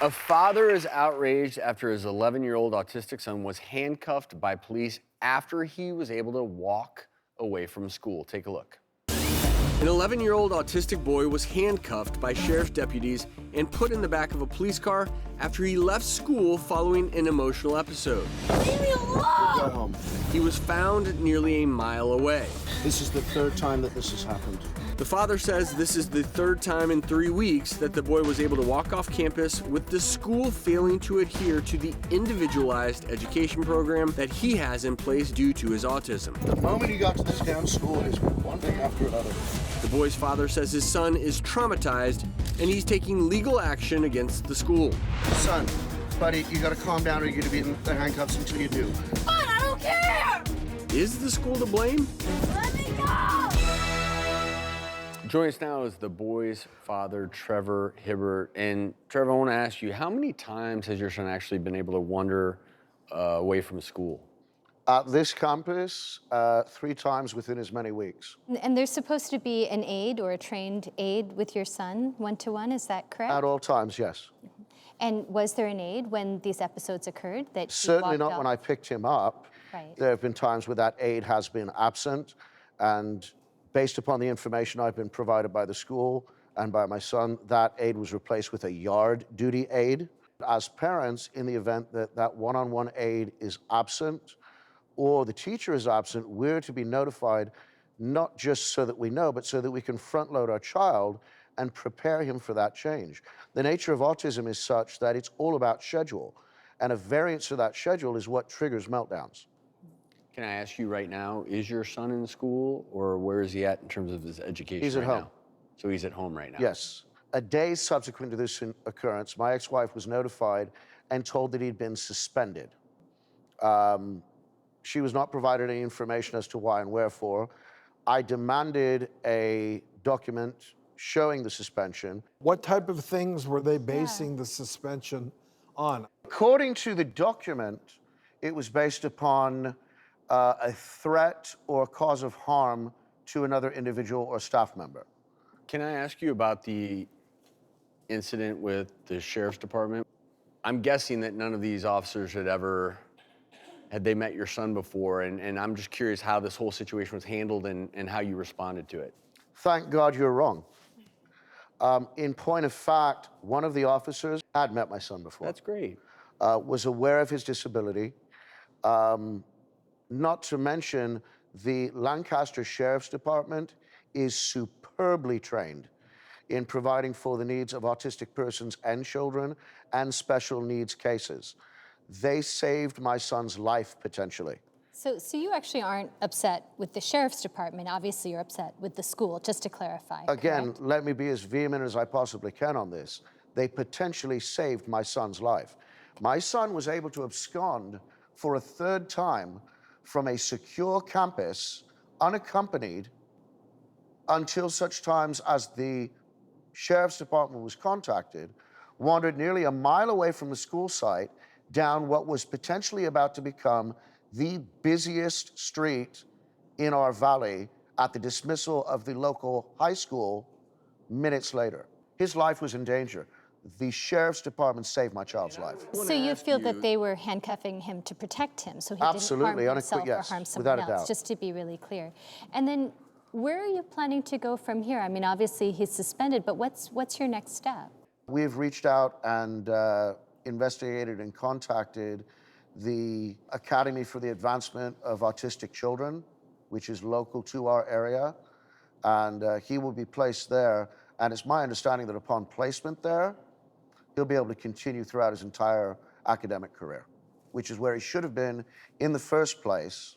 A father is outraged after his 11-year-old autistic son was handcuffed by police after he was able to walk away from school. Take a look. An 11-year-old autistic boy was handcuffed by sheriff's deputies and put in the back of a police car after he left school following an emotional episode. Leave me alone! Go home. He was found nearly a mile away. This is the third time that this has happened. The father says this is the third time in 3 weeks that the boy was able to walk off campus with the school failing to adhere to the individualized education program that he has in place due to his autism. The moment he got to this damn school, it's one thing after another. The boy's father says his son is traumatized and he's taking legal action against the school. Son, buddy, you gotta calm down or you're gonna be in the handcuffs until you do. Fine, I don't care! Is the school to blame? Let me go! Joining us now is the boy's father, Trevor Hibbert. And Trevor, I want to ask you, how many times has your son actually been able to wander away from school? At this campus, 3 times within as many weeks. And there's supposed to be an aide or a trained aide with your son, one-to-one, is that correct? At all times, yes. And was there an aide when these episodes occurred that he Certainly walked not when off? I picked him up. Right. There have been times where that aide has been absent, and based upon the information I've been provided by the school and by my son, that aide was replaced with a yard duty aide. As parents, in the event that that one-on-one aide is absent or the teacher is absent, we're to be notified, not just so that we know, but so that we can front-load our child and prepare him for that change. The nature of autism is such that it's all about schedule, and a variance of that schedule is what triggers meltdowns. Can I ask you right now, is your son in school or where is he at in terms of his education He's at right home. now? So he's at home right now? Yes. A day subsequent to this occurrence, my ex-wife was notified and told that he'd been suspended. She was not provided any information as to why and wherefore. I demanded a document showing the suspension. What type of things were they basing the suspension on? According to the document, it was based upon a threat or cause of harm to another individual or staff member. Can I ask you about the incident with the sheriff's department? I'm guessing that none of these officers had they met your son before, and I'm just curious how this whole situation was handled and how you responded to it. Thank God you're wrong. In point of fact, one of the officers had met my son before. That's great. Was aware of his disability. Not to mention, the Lancaster Sheriff's Department is superbly trained in providing for the needs of autistic persons and children and special needs cases. They saved my son's life, potentially. So you actually aren't upset with the sheriff's department. Obviously, you're upset with the school, just to clarify. Again, correct? let me be as vehement as I possibly can on this. They potentially saved my son's life. My son was able to abscond for a 3rd time from a secure campus, unaccompanied, until such times as the sheriff's department was contacted, wandered nearly a mile away from the school site down what was potentially about to become the busiest street in our valley at the dismissal of the local high school minutes later. His life was in danger. The sheriff's department saved my child's life. So you feel that they were handcuffing him to protect him, so he Absolutely, didn't harm himself yes, or harm without someone a else, doubt. just to be really clear. And then, where are you planning to go from here? I mean, obviously he's suspended, but what's your next step? We've reached out and investigated and contacted the Academy for the Advancement of Autistic Children, which is local to our area, and he will be placed there. And it's my understanding that upon placement there, he'll be able to continue throughout his entire academic career, which is where he should have been in the first place